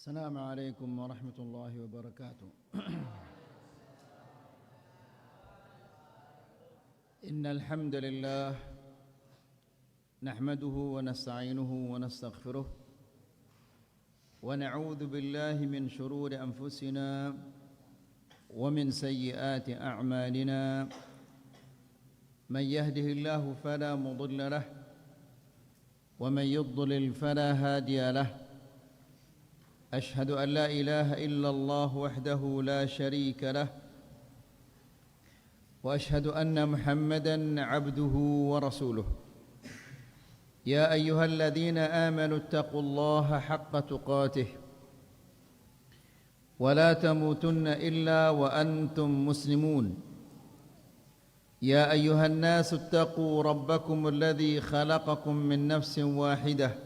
السلام عليكم ورحمة الله وبركاته. إن الحمد لله نحمده ونستعينه ونستغفره ونعوذ بالله من شرور أنفسنا ومن سيئات أعمالنا. من يهده الله فلا مضل له ومن يضلل فلا هادي له. أشهد أن لا إله إلا الله وحده لا شريك له وأشهد أن محمدًا عبده ورسوله. يا أيها الذين آمنوا اتقوا الله حق تقاته ولا تموتن إلا وأنتم مسلمون. يا أيها الناس اتقوا ربكم الذي خلقكم من نفس واحدة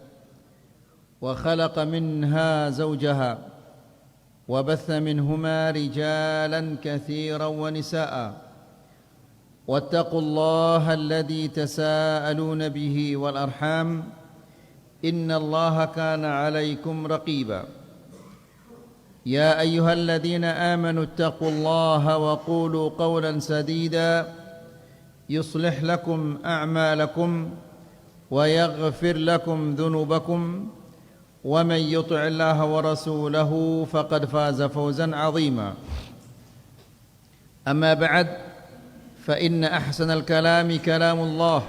وخلق منها زوجها وبث منهما رجالا كثيرا ونساء واتقوا الله الذي تساءلون به والأرحام إن الله كان عليكم رقيبا. يا أيها الذين آمنوا اتقوا الله وقولوا قولا سديدا يصلح لكم أعمالكم ويغفر لكم ذنوبكم ومن يطع الله ورسوله فقد فاز فوزا عظيما. أما بعد فإن أحسن الكلام كلام الله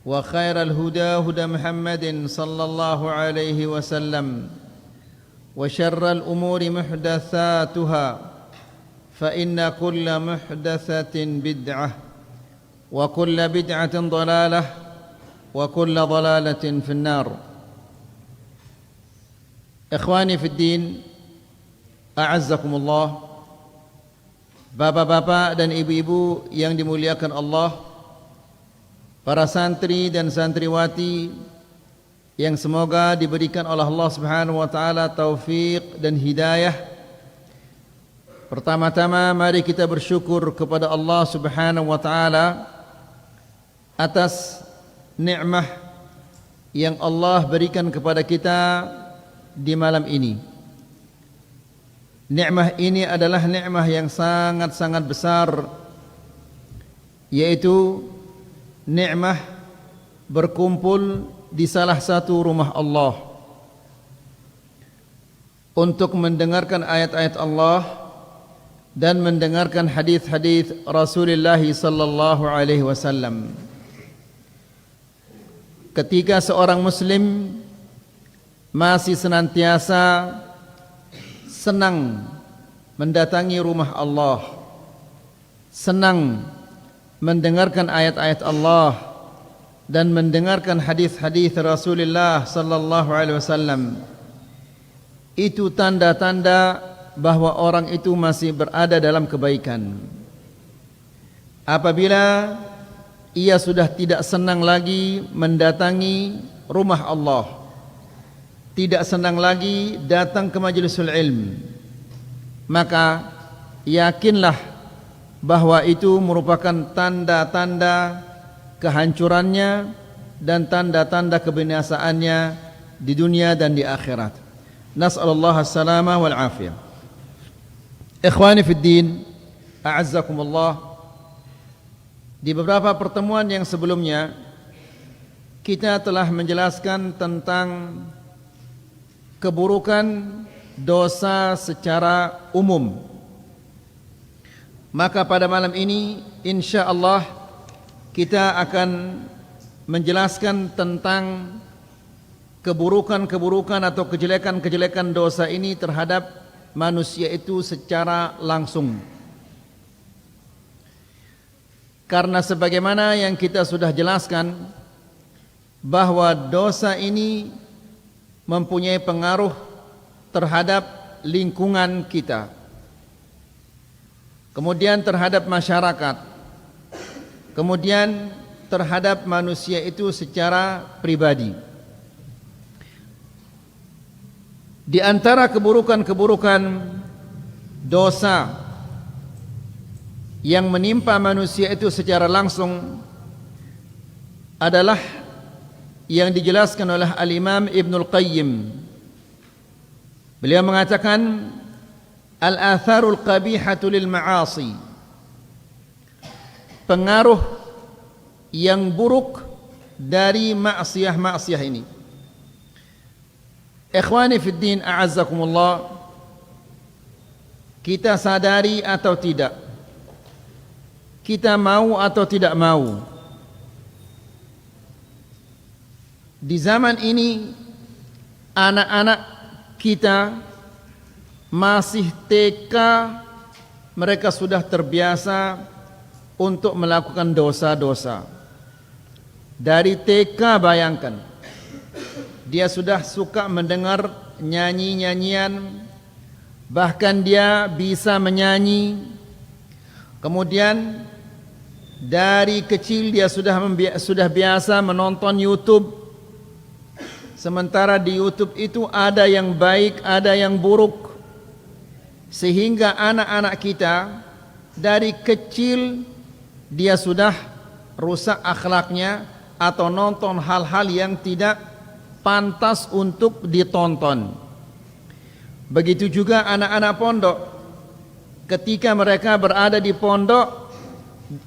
وخير الهدى هدى محمد صلى الله عليه وسلم وشر الأمور محدثاتها فإن كل محدثة بدعة وكل بدعة ضلالة وكل ضلالة في النار. Ikhwani fid din, a'azzakumullah. Bapak-bapak dan ibu-ibu yang dimuliakan Allah, para santri dan santriwati yang semoga diberikan oleh Allah Subhanahu wa taala taufik dan hidayah. Pertama-tama mari kita bersyukur kepada Allah Subhanahu wa taala atas nikmat yang Allah berikan kepada kita di malam ini. Nikmat ini adalah nikmat yang sangat-sangat besar, yaitu nikmat berkumpul di salah satu rumah Allah untuk mendengarkan ayat-ayat Allah dan mendengarkan hadis-hadis Rasulullah sallallahu alaihi wasallam. Ketika seorang muslim masih senantiasa senang mendatangi rumah Allah, senang mendengarkan ayat-ayat Allah dan mendengarkan hadis-hadis Rasulullah sallallahu alaihi wasallam, itu tanda-tanda bahwa orang itu masih berada dalam kebaikan. Apabila ia sudah tidak senang lagi mendatangi rumah Allah, tidak senang lagi datang ke majlisul ilm, maka yakinlah bahwa itu merupakan tanda-tanda kehancurannya dan tanda-tanda kebinasaannya di dunia dan di akhirat. Nas'alullah as-salamah wal afiyah. Ikhwani fid din, a'azzakumullah. Di beberapa pertemuan yang sebelumnya kita telah menjelaskan tentang keburukan dosa secara umum. Maka pada malam ini insyaallah kita akan menjelaskan tentang keburukan-keburukan atau kejelekan-kejelekan dosa ini terhadap manusia itu secara langsung. Karena sebagaimana yang kita sudah jelaskan bahwa dosa ini mempunyai pengaruh terhadap lingkungan kita, kemudian terhadap masyarakat, kemudian terhadap manusia itu secara pribadi. Di antara keburukan-keburukan dosa yang menimpa manusia itu secara langsung adalah yang dijelaskan oleh Al-Imam Ibnul Qayyim Beliau mengatakan al-atharul qabihatu lil ma'asi, pengaruh yang buruk dari maksiat ini. Ikhwani fid din, a'azzakumullah, kita sadari atau tidak, kita mau atau tidak mau, di zaman ini anak-anak kita masih TK, mereka sudah terbiasa untuk melakukan dosa-dosa. Dari TK bayangkan, dia sudah suka mendengar nyanyi-nyanyian, bahkan dia bisa menyanyi. Kemudian dari kecil dia sudah biasa menonton YouTube. Sementara di YouTube itu ada yang baik, ada yang buruk. Sehingga anak-anak kita dari kecil dia sudah rusak akhlaknya atau nonton hal-hal yang tidak pantas untuk ditonton. Begitu juga anak-anak pondok, ketika mereka berada di pondok,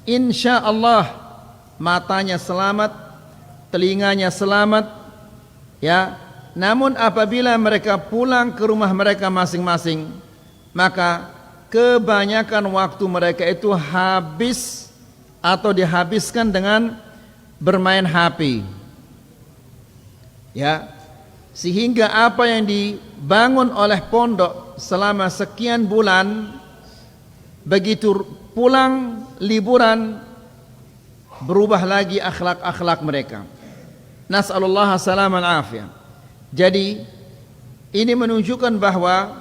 insya Allah matanya selamat, telinganya selamat, ya. Namun apabila mereka pulang ke rumah mereka masing-masing, maka kebanyakan waktu mereka itu habis atau dihabiskan dengan bermain HP, ya. Sehingga apa yang dibangun oleh pondok selama sekian bulan, begitu pulang liburan, berubah lagi akhlak-akhlak mereka. Nas'alullah salaman afiyah. Jadi ini menunjukkan bahwa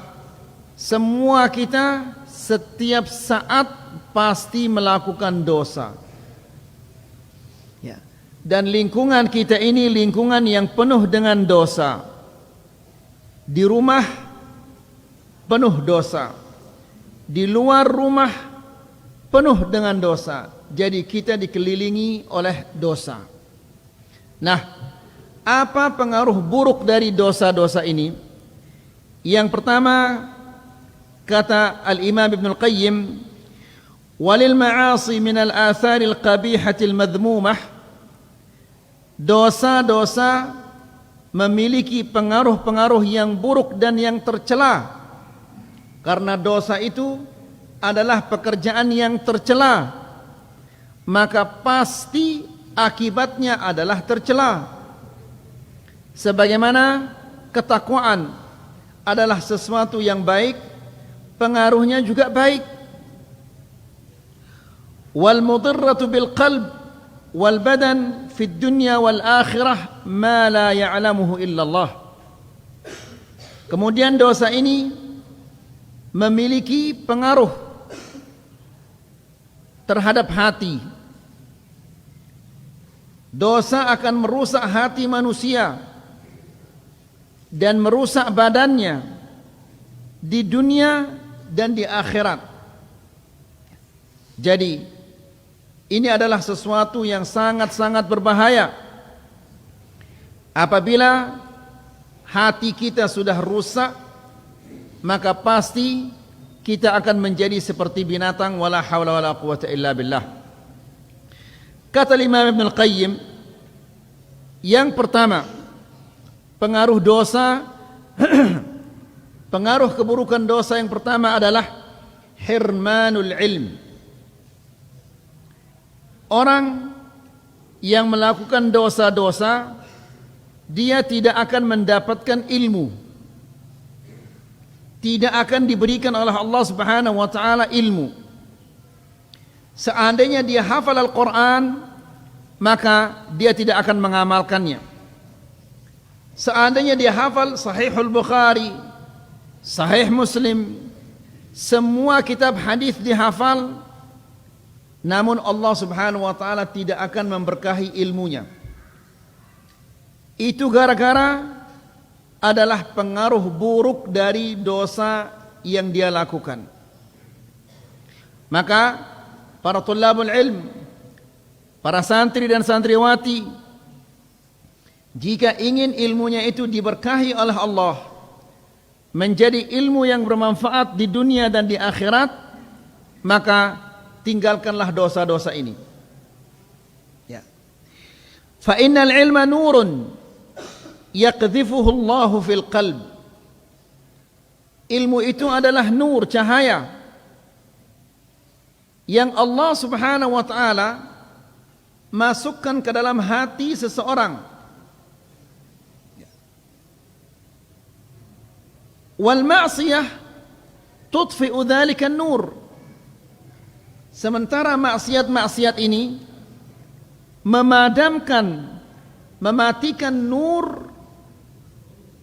semua kita setiap saat pasti melakukan dosa, ya. Dan lingkungan kita ini lingkungan yang penuh dengan dosa. Di rumah penuh dosa, di luar rumah penuh dengan dosa. Jadi kita dikelilingi oleh dosa. Nah, apa pengaruh buruk dari dosa-dosa ini? Yang pertama, kata Al-Imam Ibn Al-Qayyim, walil ma'asi min al-athari al-qabihati al-madhmumah, dosa-dosa memiliki pengaruh-pengaruh yang buruk dan yang tercela. Karena dosa itu adalah pekerjaan yang tercela, maka pasti akibatnya adalah tercela. Sebagaimana ketakwaan adalah sesuatu yang baik, pengaruhnya juga baik. Wal mudarratu bil qalb wal badan fid dunya wal akhirah ma la ya'lamuhu illa Allah. Kemudian dosa ini memiliki pengaruh terhadap hati. Dosa akan merusak hati manusia dan merusak badannya di dunia dan di akhirat. Jadi ini adalah sesuatu yang sangat-sangat berbahaya. Apabila hati kita sudah rusak, maka pasti kita akan menjadi seperti binatang. Wala haula wala quwwata illa billah. Kata Imam Ibn Al-Qayyim, yang pertama, pengaruh dosa pengaruh keburukan dosa yang pertama adalah hirmanul ilm. Orang yang melakukan dosa-dosa, dia tidak akan mendapatkan ilmu, tidak akan diberikan oleh Allah Subhanahu wa taala ilmu. Seandainya dia hafal Al-Quran, maka dia tidak akan mengamalkannya. Seandainya dia hafal Sahihul Bukhari, Sahih Muslim, semua kitab hadis dihafal, namun Allah Subhanahu wa taala tidak akan memberkahi ilmunya. Itu gara-gara adalah pengaruh buruk dari dosa yang dia lakukan. Maka para tulabul ilm, para santri dan santriwati, jika ingin ilmunya itu diberkahi oleh Allah, menjadi ilmu yang bermanfaat di dunia dan di akhirat, maka tinggalkanlah dosa-dosa ini. Ya. Fa innal ilma nurun yaqdhifuhu Allahu fil qalb. Ilmu itu adalah nur, cahaya yang Allah Subhanahu wa taala masukkan ke dalam hati seseorang. Wal ma'siyah tudfi'u dzalika an-nur. Sementara maksiat-maksiat ini mematikan nur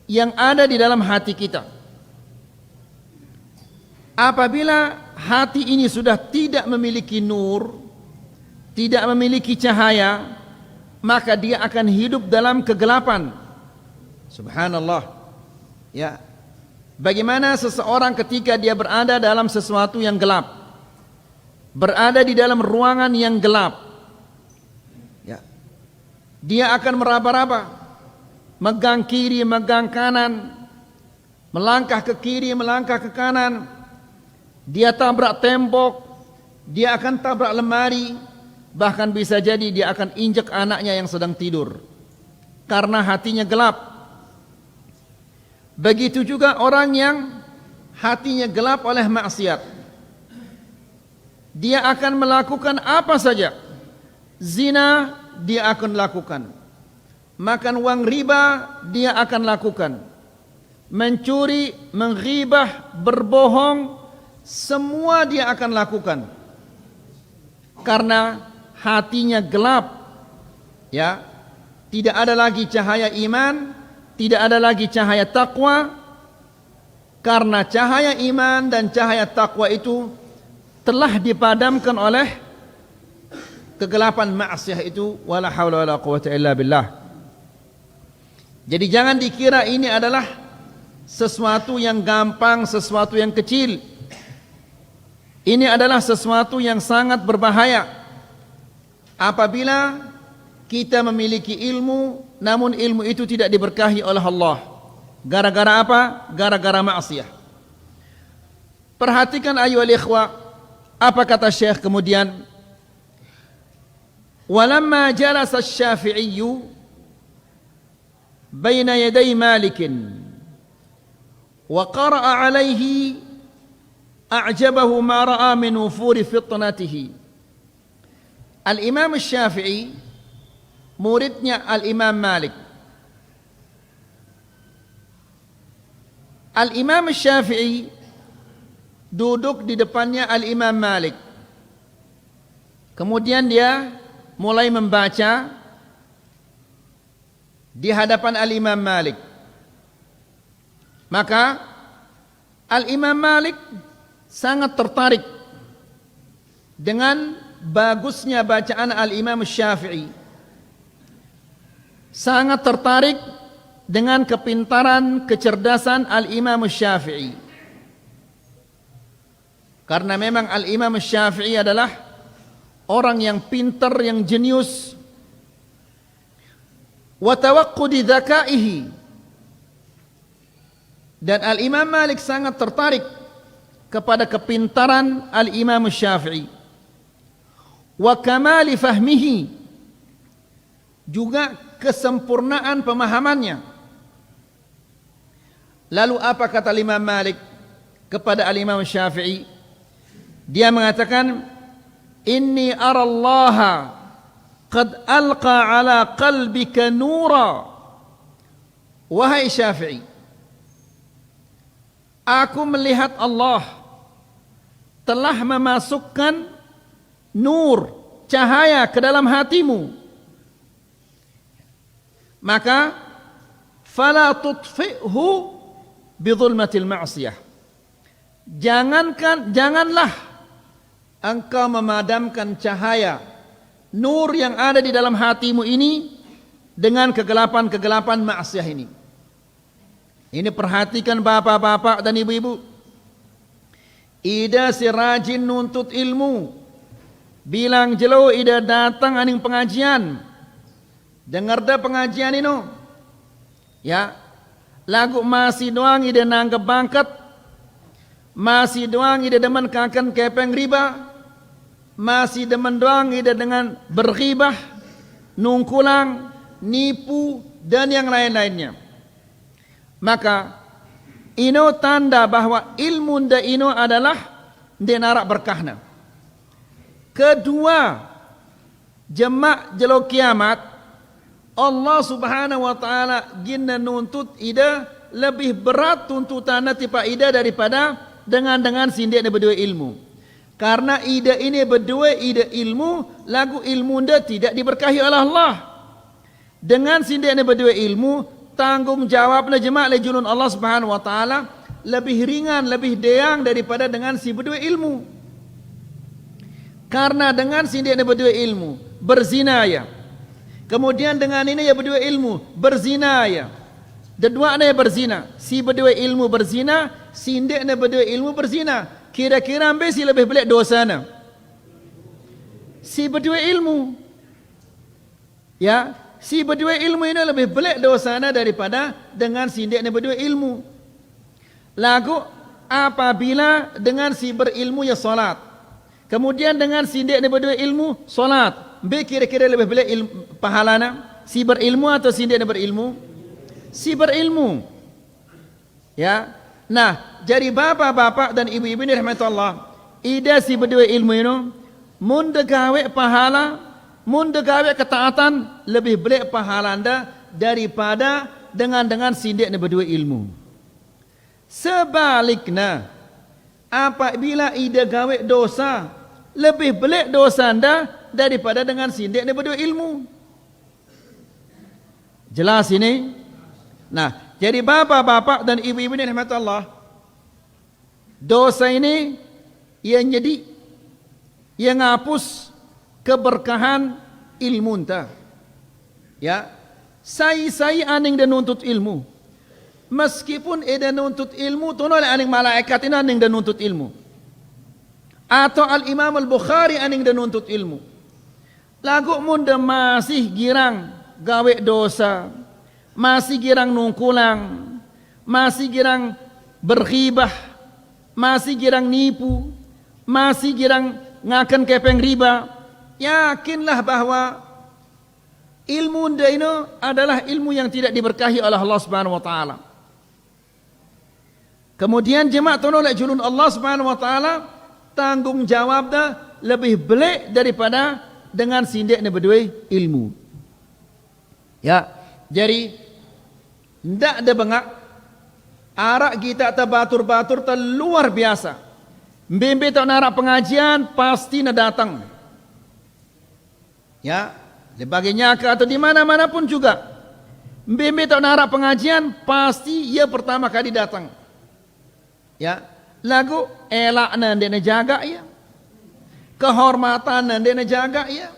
yang ada di dalam hati kita. Apabila hati ini sudah tidak memiliki nur, tidak memiliki cahaya, maka dia akan hidup dalam kegelapan. Subhanallah. Ya. Bagaimana seseorang ketika dia berada dalam sesuatu yang gelap, berada di dalam ruangan yang gelap, ya, dia akan meraba-raba, megang kiri, megang kanan, melangkah ke kiri, melangkah ke kanan, dia tabrak tembok, dia akan tabrak lemari, bahkan bisa jadi dia akan injek anaknya yang sedang tidur, karena hatinya gelap. Begitu juga orang yang hatinya gelap oleh maksiat, dia akan melakukan apa saja. Zina dia akan lakukan, makan uang riba dia akan lakukan, mencuri, menghibah, berbohong, semua dia akan lakukan, karena hatinya gelap. Ya, tidak ada lagi cahaya iman, tidak ada lagi cahaya takwa, karena cahaya iman dan cahaya takwa itu telah dipadamkan oleh kegelapan maksiat itu. Wala haula wala quwwata illa billah. Jadi jangan dikira ini adalah sesuatu yang gampang, sesuatu yang kecil. Ini adalah sesuatu yang sangat berbahaya apabila kita memiliki ilmu, namun ilmu itu tidak diberkahi oleh Allah. Gara-gara apa? Gara-gara maksiat. Perhatikan ayyuhal ikhwah, apa kata Syekh kemudian? Walamma jalasa asy-Syafi'i baina yaday Malik wa qara'a alaihi a'jabahu ma ra'a min wufuri fitnatihi. Al-Imam Asy-Syafi'i, muridnya Al-Imam Malik. Al-Imam Syafi'i duduk di depannya Al-Imam Malik. Kemudian dia mulai membaca di hadapan Al-Imam Malik. Maka Al-Imam Malik sangat tertarik dengan bagusnya bacaan Al-Imam Syafi'i. Sangat tertarik dengan kepintaran, kecerdasan Al-Imam Syafi'i. Karena memang Al-Imam Syafi'i adalah orang yang pintar, yang jenius. Wa tawaqqudi dzakaihi. Dan Al-Imam Malik sangat tertarik kepada kepintaran Al-Imam Syafi'i. Wa kamali fahmihi. Juga kesempurnaan pemahamannya. Lalu apa kata Imam Malik kepada Al-Imam Syafi'i? Dia mengatakan, inni arallaha qad alqa ala qalbika nura. Wahai Syafi'i, aku melihat Allah telah memasukkan nur, cahaya ke dalam hatimu. Maka fala tutfi'hu bidhulmatil ma'siyah. Janganlah engkau memadamkan cahaya nur yang ada di dalam hatimu ini dengan kegelapan-kegelapan maksiat ini. Ini perhatikan bapak-bapak dan ibu-ibu. Ida si rajin nuntut ilmu, bilang jelo ida datang aning pengajian, dengar dah pengajian ini, ya. lagu masih doang ide nanggap bangkat, masih doang ide demen kakan kepeng riba, masih demen doang ide dengan berghibah, nungkulang, nipu dan yang lain-lainnya. Maka ino tanda bahwa ilmu nda ino adalah denarak berkahna. Kedua, jemaah jelo kiamat Allah subhanahu wa ta'ala gina nuntut ida lebih berat tuntutannya tipa ida daripada dengan sindik ni berdua ilmu. Karena ida ini berdua ida ilmu, lagu ilmu nda tidak diberkahi oleh Allah. Dengan sindik ni berdua ilmu, tanggungjawabnya jemaah lejulun Allah subhanahu wa ta'ala lebih ringan, lebih deang daripada dengan si berdua ilmu. Karena dengan sindik ni berdua ilmu, berzina ya. Kemudian dengan ini ya berdua ilmu, berzina ya. Dua-duanya berzina. Si berdua ilmu berzina, sindiknya berdua ilmu berzina. Kira-kira ambil si lebih belik dosanya. Si berdua ilmu. Ya, si berdua ilmu ini lebih belik dosanya daripada dengan sindiknya berdua ilmu. Lagu apabila dengan si berilmu ya solat. Kemudian dengan sindiknya berdua ilmu solat. Kira-kira lebih belik pahalana si berilmu atau sindiknya berilmu? Si berilmu. Ya. Nah, jadi bapak-bapak dan ibu-ibu ini rahmatullah, ida si berdua ilmu ini mun degawe pahala, mun degawe ketaatan lebih belik pahala anda daripada dengan sindiknya berdua ilmu. Sebaliknya, apabila ida gawe dosa, lebih belik dosa anda daripada dengan sindik ni berdua ilmu. Jelas ini? Nah, jadi bapak-bapak dan ibu-ibu ni rahmatullah, dosa ini yang jadi yang ngapus keberkahan ilmu entah. Ya, saya aning dan nuntut ilmu. Meskipun eda nuntut ilmu, tunol aning malaikat ini aning dan nuntut ilmu. Atau Al-Imam Al-Bukhari aning dan nuntut ilmu. Lagu munda masih girang gawe dosa, masih girang nungkulang, masih girang berghibah, masih girang nipu, masih girang ngakan kepeng riba, yakinlah bahwa ilmu anda ini adalah ilmu yang tidak diberkahi oleh Allah Subhanahu wa taala. Kemudian jemaah tolong julun Allah Subhanahu wa taala tanggungjawabnya lebih belik daripada dengan sindiknya berdua ilmu. Ya, jadi tidak ada bengak. Arak kita terbatur-batur terluar biasa. Mbembe tak narak pengajian pasti nak datang. Ya, di baginya ke atau di mana-mana pun juga. Mbembe tak narak pengajian pasti ia pertama kali datang. Ya, lagu elaknya dia jaga ya. Kehormatan dan dia jaga ya.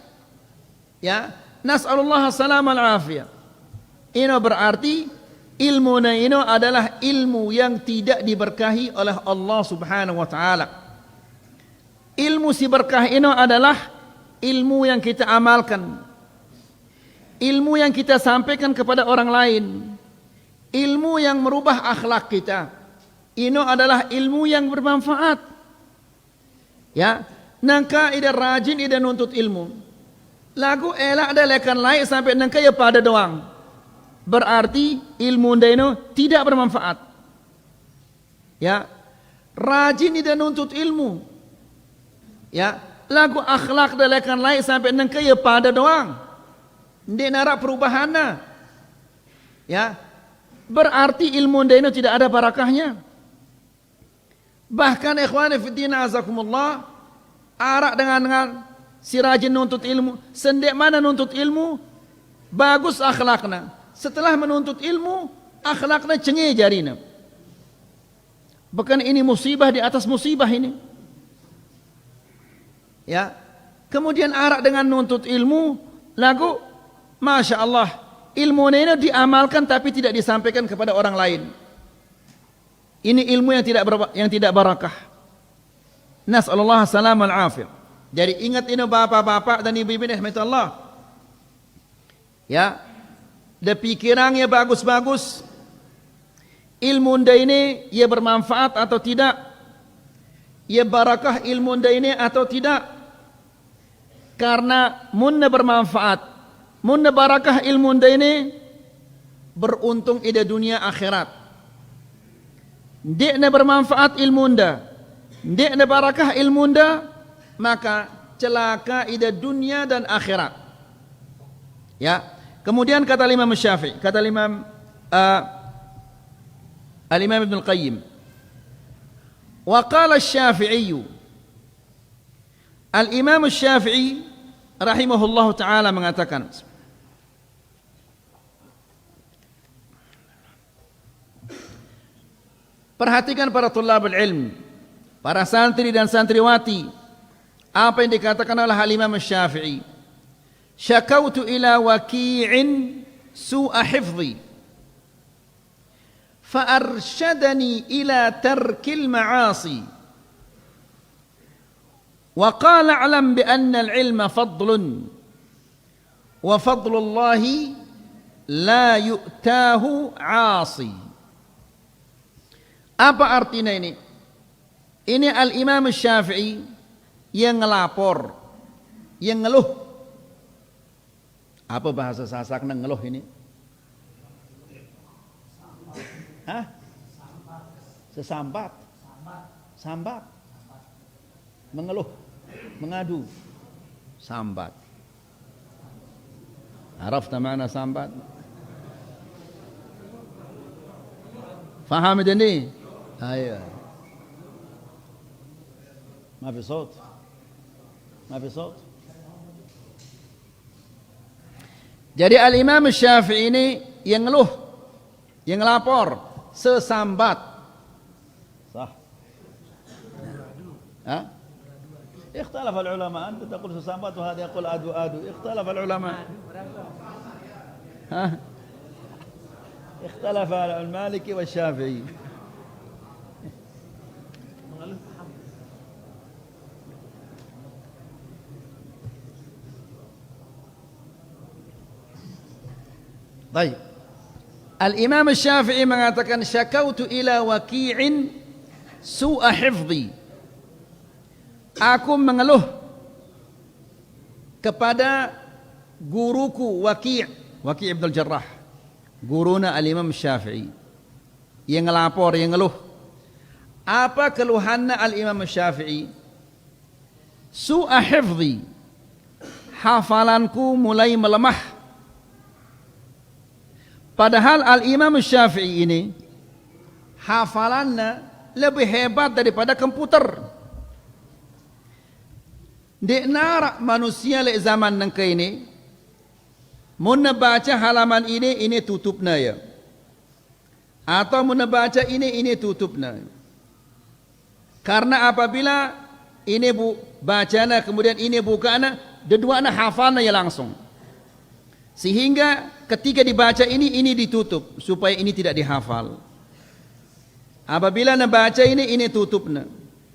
Ya, nas'alullah salam al-afiyah. Ini berarti ilmu ini adalah ilmu yang tidak diberkahi oleh Allah Subhanahu wa taala. Ilmu si berkah ini adalah ilmu yang kita amalkan. Ilmu yang kita sampaikan kepada orang lain. Ilmu yang merubah akhlak kita. Ini adalah ilmu yang bermanfaat. Ya, nangka ida rajin ida nuntut ilmu. Lagu elak ada lekan lain sampai nangka ya pada doang. Berarti ilmu anda ini tidak bermanfaat. Ya, rajin ida nuntut ilmu. Ya, lagu akhlak ada lekan lain sampai nangka ya pada doang. Ndik narak perubahannya. Ya, berarti ilmu anda ini tidak ada barakahnya. Bahkan ikhwani fiddin azakumullah, arak dengan si rajin nuntut ilmu, sendek mana nuntut ilmu, bagus akhlaknya. Setelah menuntut ilmu, akhlaknya cengih jarina. Bukan ini musibah di atas musibah ini. Ya, kemudian arak dengan nuntut ilmu, lagu, masya Allah, ilmu ini diamalkan tapi tidak disampaikan kepada orang lain. Ini ilmu yang tidak barakah. Nas'alullah salam al-afiyah. Jadi ingat ini bapak-bapak dan ibu-ibu rahmatullah. Ya, de pikirannya bagus-bagus. ilmu anda ini ia bermanfaat atau tidak, ia barakah ilmu anda ini atau tidak. Karena munna bermanfaat, munna barakah ilmu anda ini, beruntung ida dunia akhirat. Ndekna bermanfaat ilmu anda, ndekna barakah ilmu anda, maka celaka ida dunia dan akhirat. Ya. Kemudian kata Imam Syafi'i, kata Imam Al-Imam Ibn Al-Qayyim, wa qala Asy-Syafi'i, Al-Imam Asy-Syafi'i rahimahullahu taala mengatakan, perhatikan para thalabul ilm, para santri dan santriwati, apa yang dikatakan oleh Al-Imam Asy-Syafi'i, syakautu ila waki'in su'a hifzi فأرشدني إلى ترك المعاصي وقال اعلم بأن العلم فضل وفضل الله لا يؤتاه عاصي. Apa artinya ini? Ini Al-Imam Syafi'i yang ngelapor, yang ngeluh. Apa bahasa Sasakna ngeluh ini? Hah? Sesambat. Sambat. Mengeluh, mengadu. Sambat. Arafta mana sambat? Faham ini? Ayo. Ma fi صوت. Ma fi صوت. Jadi Al-Imam Syafi'i ini yang ngeluh, yang lapor, sesambat. Sah. Ha? اختلف العلماء, أنت تقول sesambat وهذا يقول adu adu. اختلف العلماء. ها؟ اختلف المالكي والشافعي. طيب. Al-Imam Syafi'i mengatakan syakautu ila waki'in su'a hifzi. Aku mengeluh kepada guruku Waki' Ibn al-Jarrah, guruna Al-Imam Syafi'i, yang ngelapor, yang ngeluh. Apa keluhannya Al-Imam Syafi'i? Su'a hifzi, hafalanku mulai melemah. Padahal Al-Imam Syafi'i ini hafalannya lebih hebat daripada komputer. Di narak manusia le zaman nangka ini, mun baca halaman ini tutupna ya. Atau mun baca ini tutupna. Karena apabila ini bacana kemudian ini bukana, dua-duanya hafalnya ya langsung. Sehingga ketika dibaca ini ditutup supaya ini tidak dihafal. Apabila nak baca ini tutupnya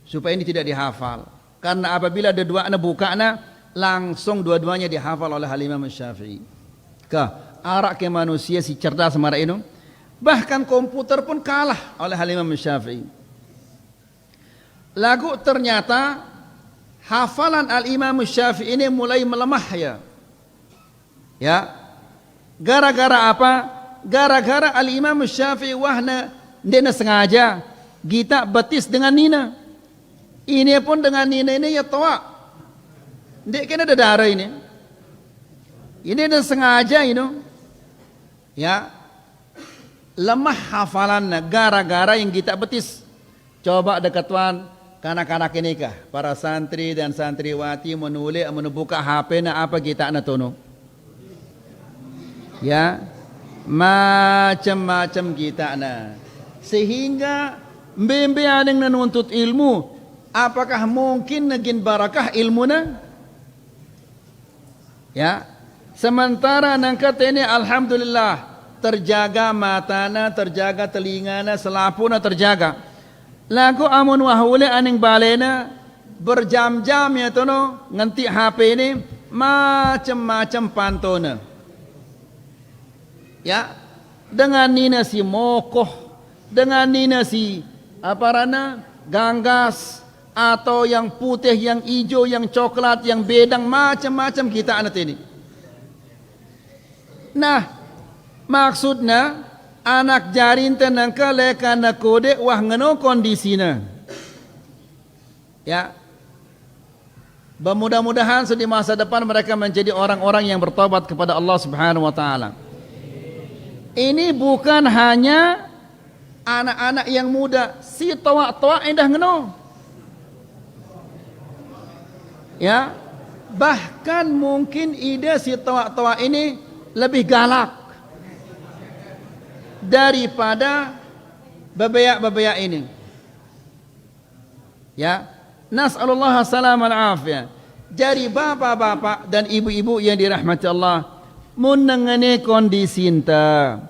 supaya ini tidak dihafal. Karena apabila dua-duanya bukana, langsung dua-duanya dihafal oleh Al-Imam Syafi'i. Arak ke manusia si cerdas semara itu. Bahkan komputer pun kalah oleh Al-Imam Syafi'i. Lagu ternyata hafalan Al-Imam Syafi'i ini mulai melemah ya. Ya, gara-gara apa? Gara-gara Al-Imam Syafi'i wahna dia sengaja kita betis dengan Nina. Ini pun dengan Nina ini ya tawa. Dia kena ada darah ini. Ini dia sengaja ini. Ya, lemah hafalannya gara-gara yang kita betis. Coba dekat tuan kanak-kanak ini kah? Para santri dan santriwati menulis menubuka HP na apa kita na tono. Ya, macam-macam kita na, sehingga mbembe yang menuntut ilmu, apakah mungkin nagin barakah ilmu na? Ya, sementara nangkat ini alhamdulillah terjaga matana, terjaga telingana, selapuna terjaga. Lagu amun wahule aning balena berjam-jam ya tono nganti HP ini macam-macam pantona. Ya, dengan nina si mokoh, dengan nina si ganggas atau yang putih, yang hijau, yang coklat, yang bedang, macam-macam kita anak ini. Nah, maksudnya anak jarin tenang leka na kode wah ngeno kondisinya. Ya. Mudah-mudahan di masa depan mereka menjadi orang-orang yang bertobat kepada Allah Subhanahu wa taala. Ini bukan hanya anak-anak yang muda, si tua-tua indah ngeno. Ya, bahkan mungkin ide si tua-tua ini lebih galak daripada bebeak-bebeak ini. Ya, nas'alullah salam al-afiyah. Jadi bapak-bapak dan ibu-ibu yang dirahmati Allah, menengani kondisi enta,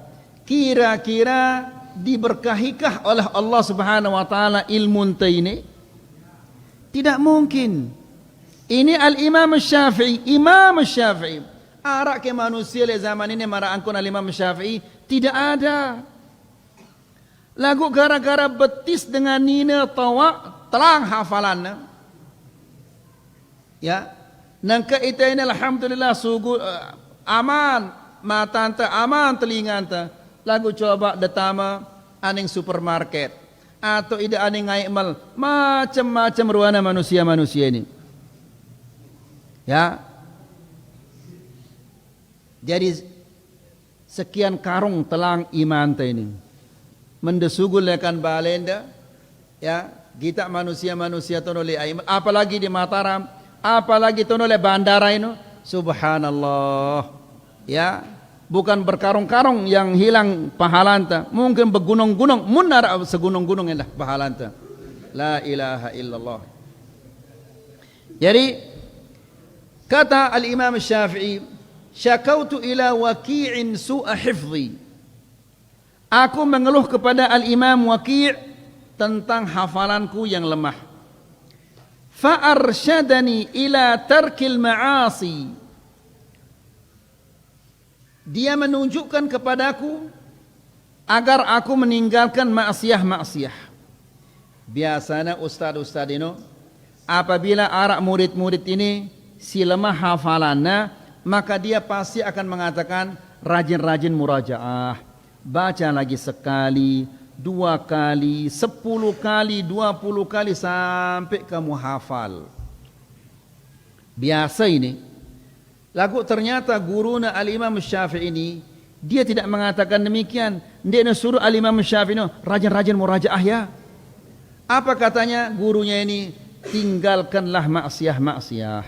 kira-kira diberkahikah oleh Allah Subhanahu wa taala ilmu enta ini? Tidak mungkin. Ini al-Imam Syafi'i, Imam Syafi'i. Arak ke manusia le zaman ini maraangkun al-Imam Syafi'i tidak ada. Lagu gara-gara betis dengan nina tawa telang hafalannya. Ya, nangka ita ini alhamdulillah sugu aman mata anta, aman telinga anta. Lagu coba datama aning supermarket atau ida aning ngaimal macam-macam ruana manusia-manusia ini. Ya. Jadi sekian karung telang iman ta ini. Mendesugul lekan balenda, ya, kita manusia-manusia tonole aiman, apalagi di Mataram, apalagi tonole bandara ini, subhanallah. Ya, bukan berkarung-karung yang hilang pahalanta, mungkin bergunung-gunung, munar segunung-gunung yang pahalanta. La ilaha illallah. Jadi kata al-Imam Syafi'i, syakautu ila waqi'in su'a hifzi. Aku mengeluh kepada al-Imam Waqi' tentang hafalanku yang lemah. Fa'arsyadani ila tarkil ma'asi. Dia menunjukkan kepadaku agar aku meninggalkan maksiat-maksiat. Biasanya ustaz-ustaz ini apabila arak murid-murid ini si lemah hafalannya, maka dia pasti akan mengatakan rajin-rajin murajaah, baca lagi sekali, 2 kali, 10 kali, 20 kali sampai kamu hafal. Biasa ini. Lagu ternyata guruna al-Imam Syafi'i ini dia tidak mengatakan demikian. Dia suruh al-Imam Syafi'i ini rajin-rajin murajaah ya. Apa katanya gurunya ini? Tinggalkanlah maksiat-maksiat.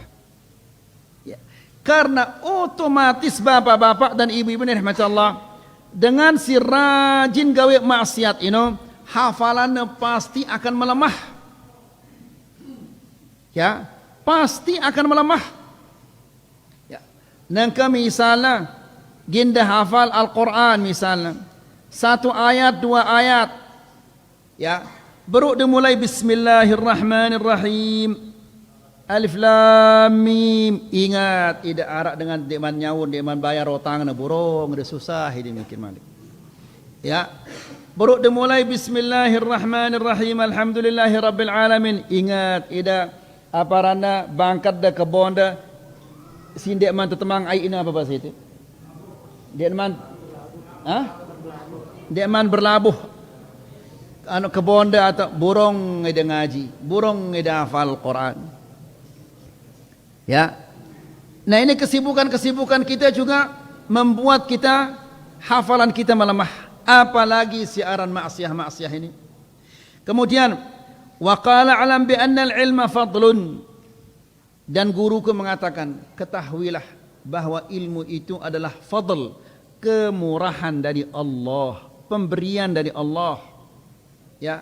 Ya. Karena otomatis bapak-bapak dan ibu-ibu ini rahmat Allah, dengan si rajin gawe maksiat ini, hafalannya pasti akan melemah. Ya, pasti akan melemah. Ya. Nangka misalnya ginda hafal Al-Quran misalnya, 1 ayat 2 ayat, ya, baru dimulai Bismillahirrahmanirrahim, Alif Lam Mim. Ingat, tidak arak dengan deman nyawun, deman bayar rotang na burung, ada susah ini mikir malik. Ya, baru dimulai Bismillahirrahmanirrahim, Alhamdulillahirabbil alamin. Ingat, tidak apa randa bangkat dah ke bonda, sindek man tetemang ai ini apa bahasa itu? Dek man, dek man berlabuh. Anu kebonda atau burung ngeda ngaji, burung ngeda hafal Quran. Ya. Nah, ini kesibukan-kesibukan kita juga membuat kita hafalan kita melemah, apalagi siaran maksiat ini. Kemudian wa qala alam bi anna al-ilma fadlun, dan guruku mengatakan ketahuilah bahwa ilmu itu adalah fadl, kemurahan dari Allah, pemberian dari Allah. Ya,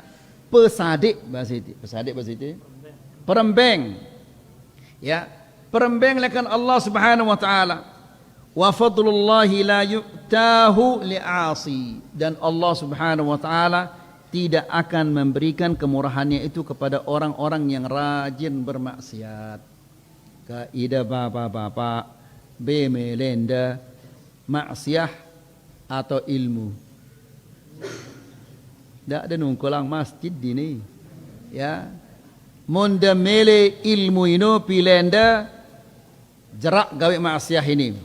pesadik bahasa itu, perembeng. Ya, perembeng lekan Allah Subhanahu wa taala. Wa fadlullahi la yu'tahu li'asi, dan Allah Subhanahu wa taala tidak akan memberikan kemurahannya itu kepada orang-orang yang rajin bermaksiat. Kaidah bapak-bapak bemelenda maksiat atau ilmu. dak ada nungkulang masjid dini. Ya. Munda mele ilmu ino pilenda jerak gawe maksiat ini.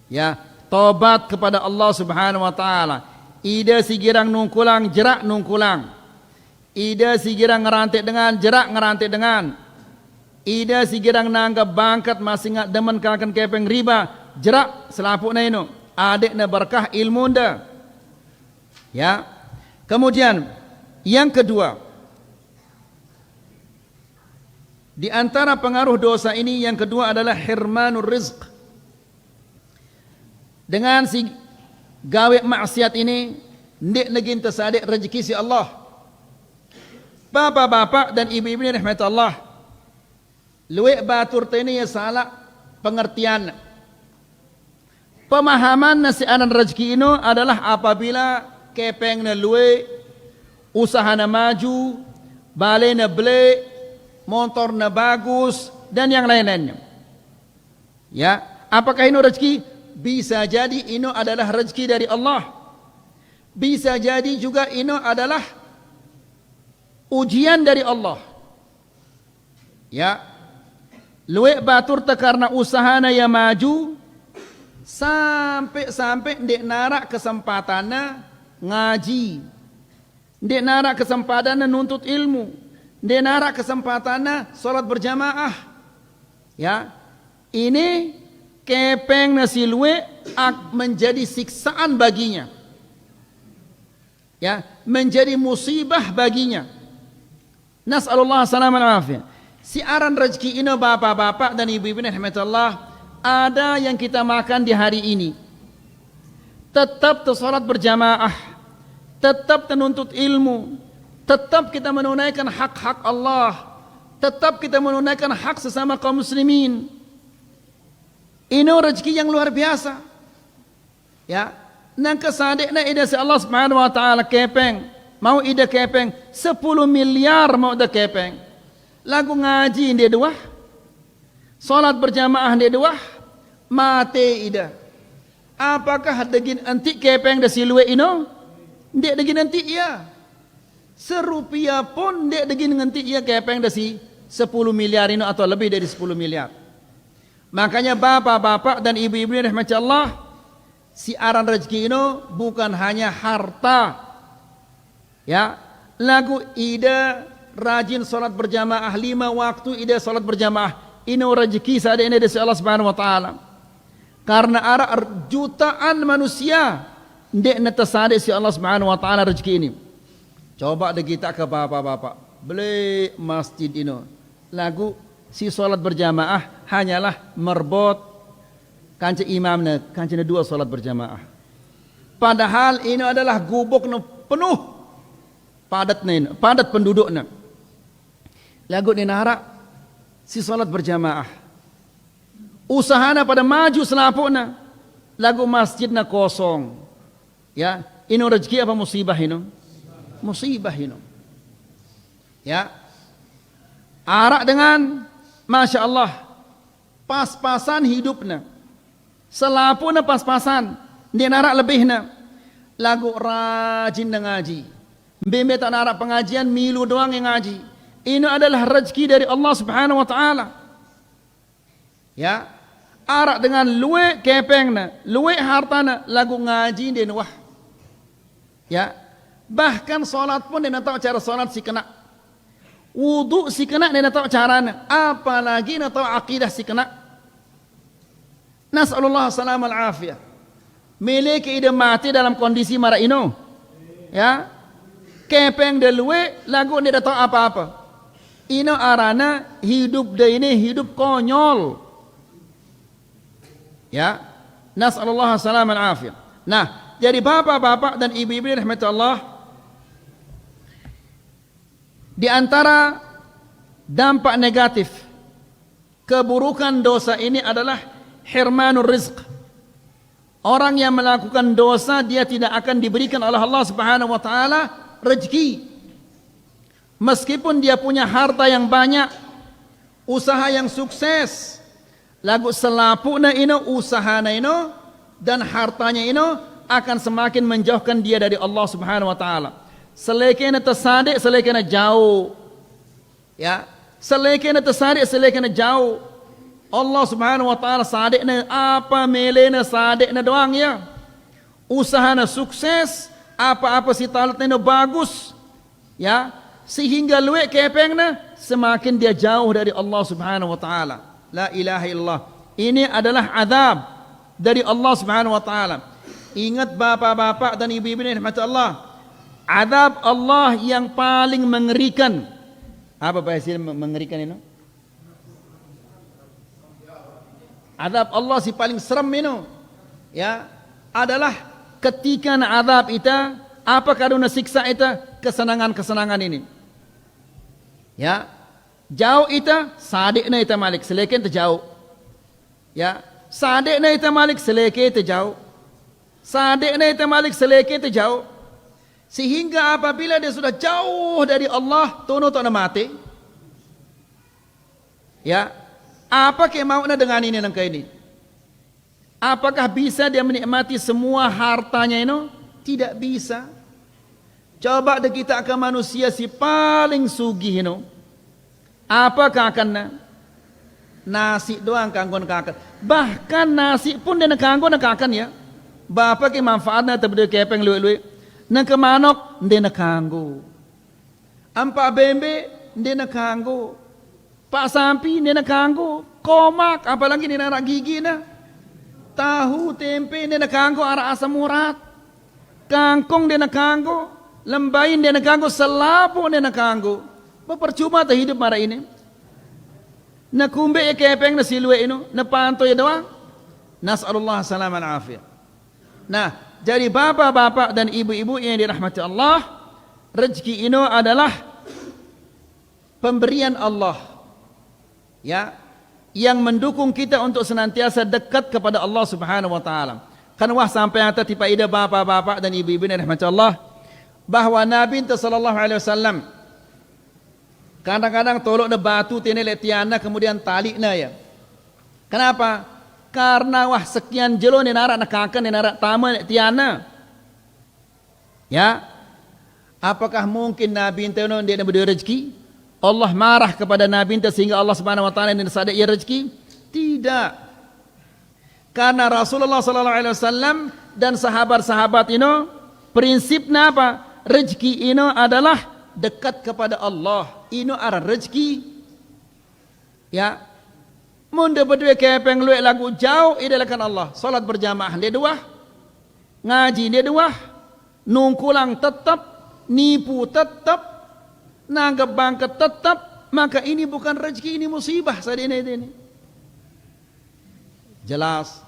Ya, tobat kepada Allah Subhanahu wa taala. Ida sigirang nungkulang jerak nungkulang. Ida sigirang ngerantik dengan jerak ngerantik dengan. Ida sigirang nanggap bangkat masih ngat demen kakan kepeng riba jerak selapuk na ino. Adik na berkah ilmu nda. Ya. Kemudian yang kedua, di antara pengaruh dosa ini yang kedua adalah hirmanur rizq. Dengan si gawe maksiat ini, ndik negin tersadik rezeki si Allah. Bapak-bapak dan ibu-ibu ni rahmat Allah, luwek batur ini ya salah pengertian. Pemahaman nasi anan rezeki ini adalah apabila kepeng na luwek, usaha na maju, balai na beli, motor na bagus dan yang lain-lainnya. Ya, apakah ini rezeki? Bisa jadi ini adalah rezeki dari Allah. Bisa jadi juga ini adalah ujian dari Allah. Ya. Luwek batur te karena usahana yang maju sampai ndek narak kesempatanna ngaji. Ndek narak kesempatanna nuntut ilmu. Dia narak kesempatannya solat berjamaah. Ya, ini kepeng nasilwe menjadi siksaan baginya. Ya, menjadi musibah baginya. Nas'alullah salaman afiyah. Siaran rezeki ini bapak-bapak dan ibu-ibu rahmatullah, ada yang kita makan di hari ini. Tetap tersolat berjamaah, tetap menuntut ilmu. Tetap kita menunaikan hak-hak Allah. Tetap kita menunaikan hak sesama kaum muslimin. Ini rezeki yang luar biasa. Ya, nang kesadekna ida si Allah Subhanahu wa taala kepeng, mau ida kepeng 10 miliar mau ida kepeng. Lagu ngaji dia dua. Salat berjamaah dia dua. Mate ida. Apakah degin antik kepeng da silwe ino? Ndek degin antik ya. Serupiah pun dek degin nganti ia kepeng dasi 10 miliar ini atau lebih dari 10 miliar. Makanya bapak-bapak dan ibu-ibu rahmat Allah, siaran rezeki ini bukan hanya harta. Ya, lagu ida rajin salat berjamaah 5 waktu ida salat berjamaah. Ini rezeki saat ini dari Allah Subhanahu wa taala. Karena ada jutaan manusia ndek netasade si Allah Subhanahu wa taala rezeki ini. Coba deh kita ke bapak-bapak, beli masjid ini. Lagu si solat berjamaah hanyalah merbot kanca imamnya, kanca 2 solat berjamaah. Padahal ini adalah gubuk penuh padat penduduknya. Lagu dinara si solat berjamaah. Usahana pada maju selapuknya. Lagu masjidnya kosong. Ya, ini rezeki apa musibah ini? Musibah ini. Ya. Arak dengan Masya Allah pas-pasan hidupnya. Selapuna pas-pasan. Dia narak lebihnya. Lagu rajin dan ngaji. Bimbe tak narak pengajian, milu doang yang ngaji. Ini adalah rezeki dari Allah Subhanahu wa taala. Ya. Arak dengan luwe kepengna, luwe hartana, lagu ngaji dia wah. Ya. Bahkan solat pun dia nak tahu cara solat si kena. Wudu si kena dia nak tahu caranya. Apalagi nak tahu akidah si kena. Nas'alullah salam al-afiyah. Miliki ide mati dalam kondisi marah ino. Ya. Kepeng dia luwe, lagu dia tak tahu apa-apa. Ino arana hidup dia ini hidup konyol. Ya. Nas'alullah salam al-afiyah. Nah, jadi bapak-bapak dan ibu-ibu rahmatullah, di antara dampak negatif keburukan dosa ini adalah hirmanur rizq. Orang yang melakukan dosa dia tidak akan diberikan oleh Allah Subhanahu wa taala rezeki. Meskipun dia punya harta yang banyak, usaha yang sukses, lagu selapuna ino usahana ino dan hartanya ino akan semakin menjauhkan dia dari Allah Subhanahu wa taala. selekena tersadik, selekena jauh. Ya, selekena tersadik, selekena jauh. Allah Subhanahu wa taala sadikna apa melena sadikna doang ya. Usahana sukses, apa-apa si talatna bagus. Ya, sehingga luwe kepengna semakin dia jauh dari Allah Subhanahu wa taala. La ilaha illallah. Ini adalah azab dari Allah Subhanahu wa taala. Ingat bapak-bapak dan ibu-ibu yang dirahmati Allah. Azab Allah yang paling mengerikan. Apa bahasa mengerikan ini? Azab Allah si paling seram ini. Ya, adalah ketika azab itu, apa karena siksa itu, kesenangan-kesenangan ini. Ya, jauh itu sadikna itu malik, selekin itu jauh. Ya, sadikna itu malik, selekin itu jauh. Sadikna itu malik, selekin itu jauh. Sehingga apabila dia sudah jauh dari Allah, tono tak mati. Ya, apa yang mau dengan ini nangka ini? Apakah bisa dia menikmati semua hartanya ini? Tidak bisa. Coba kita akan manusia si paling sugih ini. Apakah akan nasi doang kanggon kakan? Bahkan nasi pun dia kanggon kakan ya. Bapak ke manfaatnya terbeda kepeng luwe-luwe. Nang kemanok dia kanggo. Ampak bembe dia kanggo. Pak sampi dia kanggo. Komak apalagi dia nak gigi na. Tahu tempe dia kanggo arah asam urat. Kangkong dia kanggo. Lembain dia kanggo. Selapo dia kanggo. Percuma tak hidup marah ini. Na kumbe ya kepeng na silwe ino. Na panto ya doang. Nas'alullah salaman afiyah. Nah, jadi bapak-bapak dan ibu-ibu yang dirahmati Allah, rezeki ini adalah pemberian Allah. Ya, yang mendukung kita untuk senantiasa dekat kepada Allah Subhanahu wa taala. Kan wah sampai ata tipa ida bapak-bapak dan ibu-ibu yang dirahmati Allah bahwa Nabi sallallahu alaihi wasallam kadang-kadang tolok na batu tene letiana kemudian tali na ya. Kenapa? Karena wah sekian jelo ni narak nak kakan ni narak tama tiana. Ya. Apakah mungkin Nabi ente dia beri rezeki? Allah marah kepada Nabi ente sehingga Allah Subhanahu wa taala dia sadak ia rezeki? Tidak. Karena Rasulullah sallallahu alaihi wasallam dan sahabat-sahabat ini prinsipnya apa? Rezeki ini adalah dekat kepada Allah. Ini arah rezeki. Ya. Munda berdua kepeng luek lagu jauh idalakan Allah. Salat berjamaah dia dua. Ngaji dia dua. Nungkulang tetap. Nipu tetap. Nanggap bangkat tetap. Maka ini bukan rezeki, ini musibah saat ini. Jelas.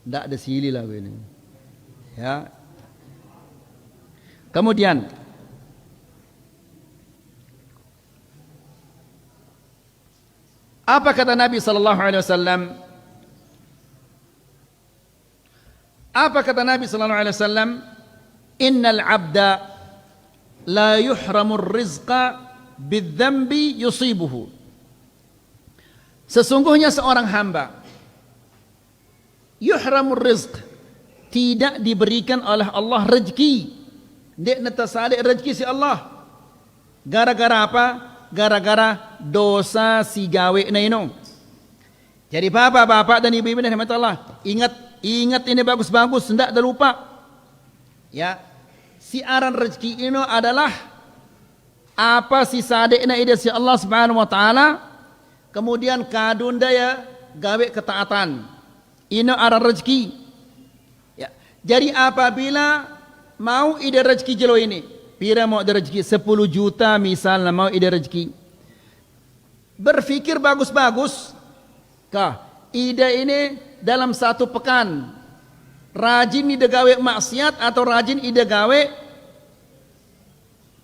Tak ada sili lah ini. Ya. Kemudian apa kata Nabi sallallahu alaihi wasallam? Apa kata Nabi sallallahu alaihi wasallam? Innal 'abda la yuhramur rizqa bidzambi yusibuhu. Sesungguhnya seorang hamba yuhramur rizq, tidak diberikan oleh Allah rezeki. Dia netasadik rezeki si Allah. Gara-gara apa? Gara-gara dosa si gawe na ino. Jadi bapak-bapak dan ibu-ibu dan Allah, ingat ini bagus-bagus, hendak dah lupa. Ya, siaran rezeki ini adalah apa si sadekna ida si Allah Subhanahu wa taala, kemudian kadun daya gawe ketaatan. Ini arah rezeki. Ya, jadi apabila mau ida rezeki jelo ini, pira mau ada rezeki 10 juta misalnya mau ide rezeki. Berfikir bagus-bagus. Kah, ide ini dalam satu pekan rajin ide gawe maksiat atau rajin ide gawe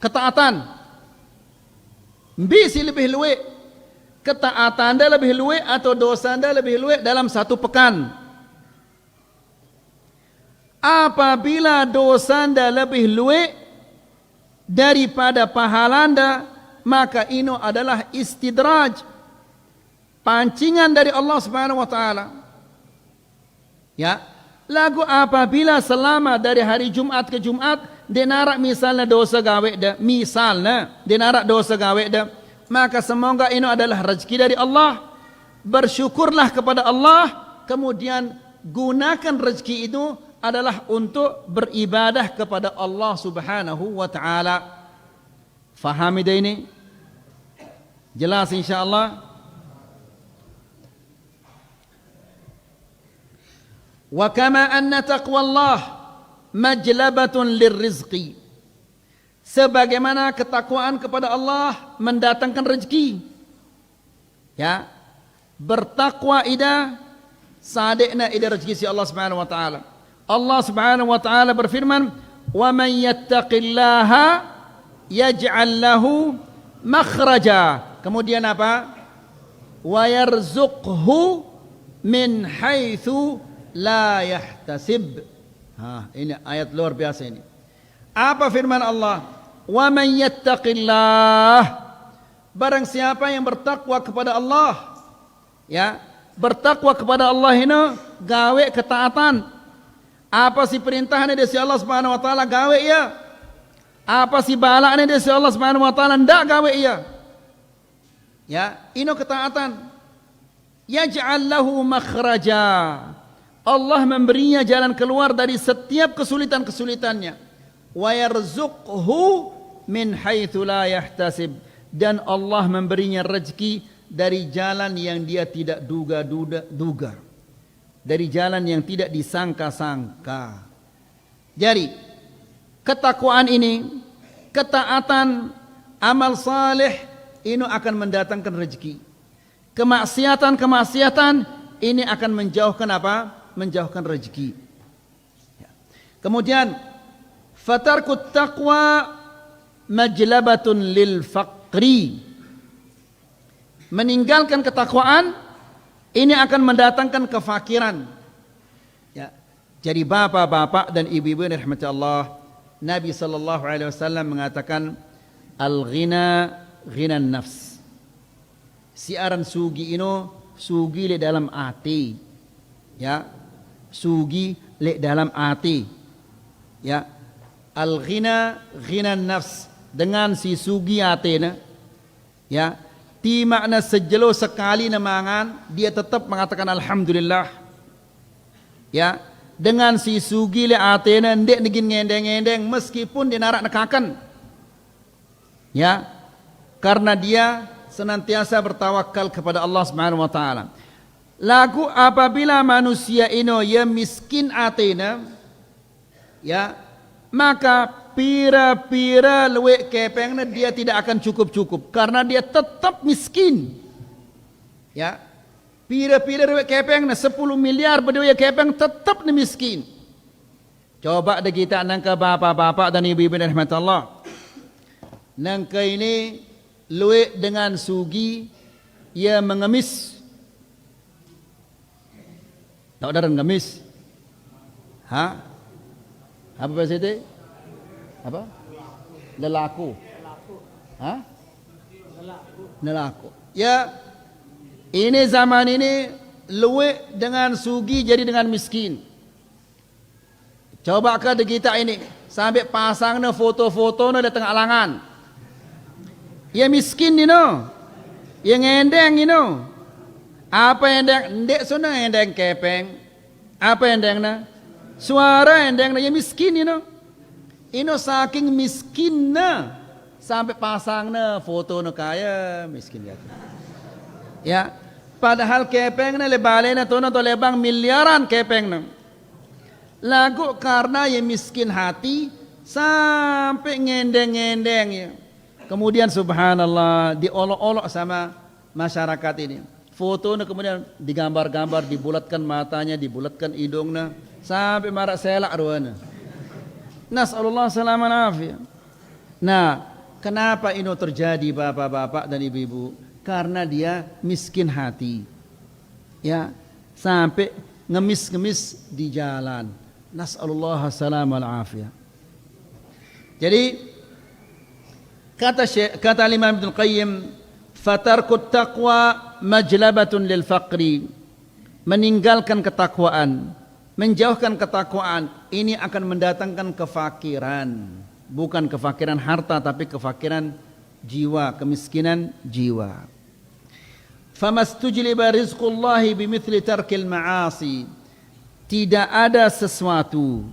ketaatan. Bisi lebih luwe. Ketaatan anda lebih luwe atau dosa anda lebih luwe dalam satu pekan. Apabila dosa anda lebih luwe daripada pahala anda, maka ini adalah istidraj, pancingan dari Allah Subhanahu wa taala. Ya, lagu apabila selama dari hari Jumat ke Jumat denarak misalnya dosa gawe dah, misalnya denarak dosa gawe dah, maka semoga ini adalah rezeki dari Allah. Bersyukurlah kepada Allah, kemudian gunakan rezeki itu adalah untuk beribadah kepada Allah Subhanahu wa taala. Faham ini? Jelas insyaallah. Wa kama anna taqwallah majlabatun lirrizqi. Sebagaimana ketakwaan kepada Allah mendatangkan rezeki. Ya. Bertakwa ida sadekna ida rezeki si Allah Subhanahu wa taala. Allah Subhanahu wa taala berfirman, "Wa man yattaqillaha yaj'al lahu makhraja." Kemudian apa? "Wa yarzuqhu min haitsu la yahtasib." Ini ayat luar biasa ini. Apa firman Allah? "Wa man yattaqillah." Barang siapa yang bertakwa kepada Allah, ya, bertakwa kepada Allah ini gawe ketaatan. Apa sih perintahnya dari Allah Subhanahu wa taala gawe ya? Apa sih balaknya dari Allah Subhanahu wa taala ndak gawe ya? Ya, ini ketaatan. Yaj'al lahu makhraja. Allah memberinya jalan keluar dari setiap kesulitan-kesulitannya. Wa yarzuqhu min haitsu la yahtasib. Dan Allah memberinya rezeki dari jalan yang dia tidak duga. Dari jalan yang tidak disangka-sangka. Jadi, ketakwaan ini, ketaatan, amal saleh ini akan mendatangkan rezeki. Kemaksiatan ini akan menjauhkan apa? Menjauhkan rezeki. Kemudian, fatarkut taqwa majlabatun lil faqri. Meninggalkan ketakwaan ini akan mendatangkan kefakiran. Ya. Jadi bapak-bapak dan ibu-ibu yang dirahmati Allah, Nabi sallallahu alaihi wasallam mengatakan al-ghina ghinan nafs. Siaran sugi ino sugi le dalam hati. Ya. Sugi le dalam hati. Ya. Al-ghina ghinan nafs, dengan si sugi hati. Ya. Di makna sejelo sekali namangan dia tetap mengatakan alhamdulillah. Ya, dengan si sugi le atena ndek negin ngendeng-ngendeng meskipun dia narak nekakan. Ya, karena dia senantiasa bertawakal kepada Allah Subhanahu wa taala. Lagu apabila manusia ino ya miskin atena, ya, maka pira-pira luwe kepengnya dia tidak akan cukup-cukup karena dia tetap miskin. Ya. Pira-pira luwe kepengnya 10 miliar berdua kepeng tetap miskin. Coba ada kita nangka bapak-bapak dan ibu-ibu dan rahmat Allah. Nangka ini luwe dengan sugi ia mengemis. Tak ada mengemis. Apa bahasa itu? Apa? Lelaku. Lelaku. Ya, ini zaman ini luwe dengan sugi jadi dengan miskin. Coba ke kita ini sampai pasangnya foto-foto di tengah alangan. Ya miskin ini, yang ngendeng ini. Apa yang ndek sana ngendeng kepeng? Apa yang ndengna? Suara yang ndengna ya miskin ini. Ino saking miskinna sampai pasangna foto no kaya miskin ya. Ya, padahal kepengna lebalena tono to lebang miliaran kepengna. Lagu karena ya miskin hati sampai ngendeng-ngendeng ya. Kemudian subhanallah diolok-olok sama masyarakat ini. Foto no kemudian digambar-gambar, dibulatkan matanya, dibulatkan hidungnya sampai marak selak ruana. Nas'alullah salaman afiyah. Nah, kenapa ini terjadi bapak-bapak dan ibu-ibu? Karena dia miskin hati. Ya, sampai ngemis-ngemis di jalan. Nas'alullah salaman afiyah. Jadi kata Imam Ibnu Qayyim, fatarkut taqwa majlabatun lil faqri. Meninggalkan ketakwaan, menjauhkan ketakwaan ini akan mendatangkan kefakiran. Bukan kefakiran harta, tapi kefakiran jiwa, kemiskinan jiwa. Famastujliba rizqullahi bimithli tarkil ma'asi. Tidak ada sesuatu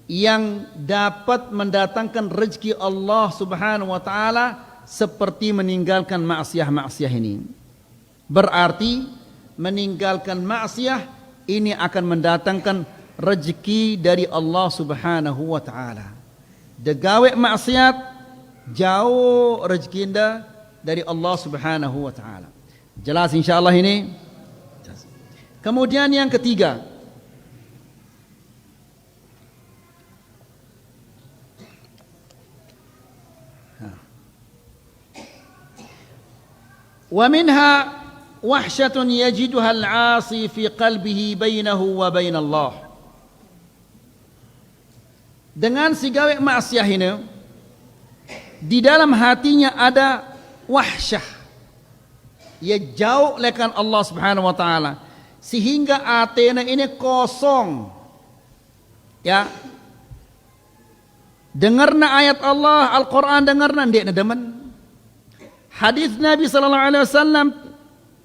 yang dapat mendatangkan rezeki Allah Subhanahu wa taala seperti meninggalkan maksiat-maksiat ini. Berarti meninggalkan maksiat ini akan mendatangkan rezeki dari Allah Subhanahu wa taala. Degawe maksiat jauh rezeki anda dari Allah Subhanahu wa taala. Jelas insyaallah ini. Kemudian yang ketiga, wa minha wahsyatun yajiduha al-'asi fi qalbihi bainahu wa bain Allah. Dengan si gawe maksiat ini, di dalam hatinya ada wahsyah, ia jauh lekan Allah Subhanahu wa taala, sehingga atena ini kosong. Ya, dengarna ayat Allah, Al-Quran dengarna ndek demen. Hadis Nabi sallallahu alaihi wasallam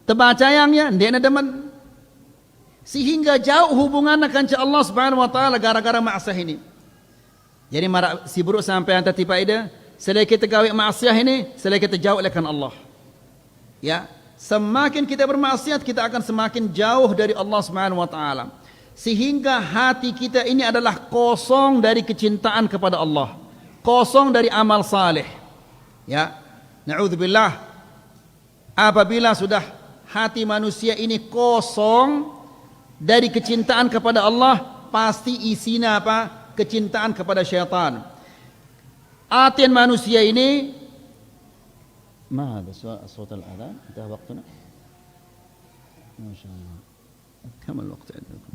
terbaca yangnya ndek demen. Sehingga jauh hubungan dengan Allah Subhanahu wa taala gara-gara maksiat ini. Jadi marak si buruk sampai anta tipa ida, selai kita gawe maksiat ini, selai kita jauh lekan Allah. Ya, semakin kita bermaksiat, kita akan semakin jauh dari Allah Subhanahu wa taala. Sehingga hati kita ini adalah kosong dari kecintaan kepada Allah, kosong dari amal saleh. Ya, na'udzubillah. Apabila sudah hati manusia ini kosong dari kecintaan kepada Allah, pasti isinya apa? Kecintaan kepada syaitan. Atin manusia ini, ma hada صوت الأذان انتهى وقتنا ما شاء الله كم الوقت عندكم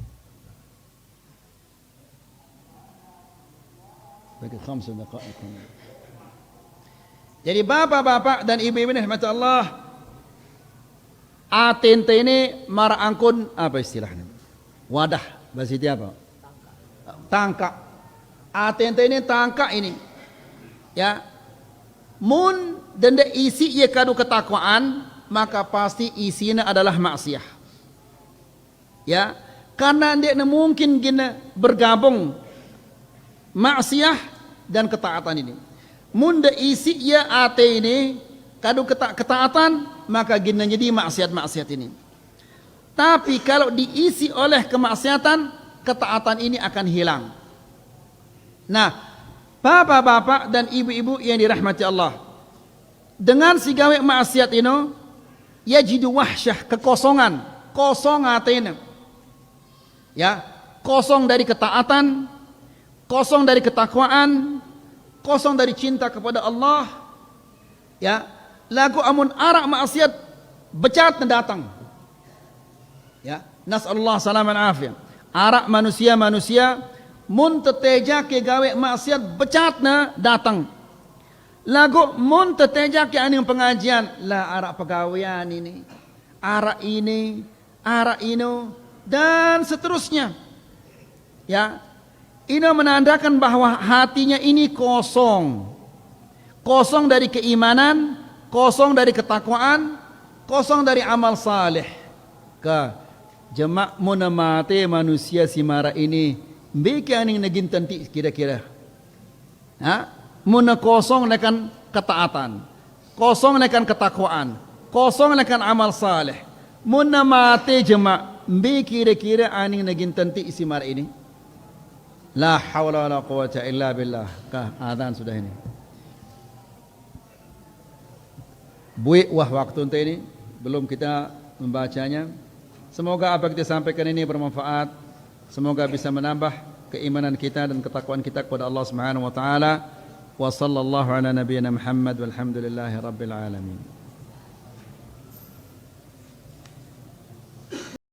bagi 5 دقائق. Jadi bapak-bapak dan ibu-ibu rahmat Allah, atin ini marangkun apa istilahnya? Wadah, bahasa dia apa? Tangkap. Atin ini tangkap ini. Ya. Mun dan isi ia kadu ketakwaan, maka pasti isinya adalah maksiat. Ya, karena dia mungkin gina bergabung maksiat dan ketaatan ini. Mun da isi ia ate ini kadu ketaatan, maka gina jadi maksiat-maksiat ini. Tapi kalau diisi oleh kemaksiatan, ketaatan ini akan hilang. Nah, bapak-bapak dan ibu-ibu yang dirahmati Allah, dengan si gawe maksiat ini, yajidu wahsyah, kekosongan, kosong hatinya. Ya, kosong dari ketaatan, kosong dari ketakwaan, kosong dari cinta kepada Allah. Ya, lagu amun arak maksiat becat datang. Ya, nasallahu salaman afiyah. Arak manusia mun teteja ke gawe maksiat becatna datang. Lagu mun teteja ke aning pengajian, lah arak pegawaian ini, arak ini, arak ino, dan seterusnya. Ya, ini menandakan bahwa hatinya ini kosong, kosong dari keimanan, kosong dari ketakwaan, kosong dari amal saleh. Ka jemak munamate manusia si mara ini, beki aning naging tanti kira-kira. Ha? Muna kosong lekan ketaatan, kosong lekan ketakwaan, kosong lekan amal saleh. Muna mate jemak, beki kira-kira aning naging tanti si mara ini. La hawla wala quwata illa billah. Kah adhan sudah ini. Buik waktu untuk ini belum kita membacanya. Semoga apa kita sampaikan ini bermanfaat. Semoga bisa menambah keimanan kita dan ketakwaan kita kepada Allah Subhanahu wa taala. Wa sallallahu ala nabiyyina Muhammad walhamdulillahi rabbil alamin.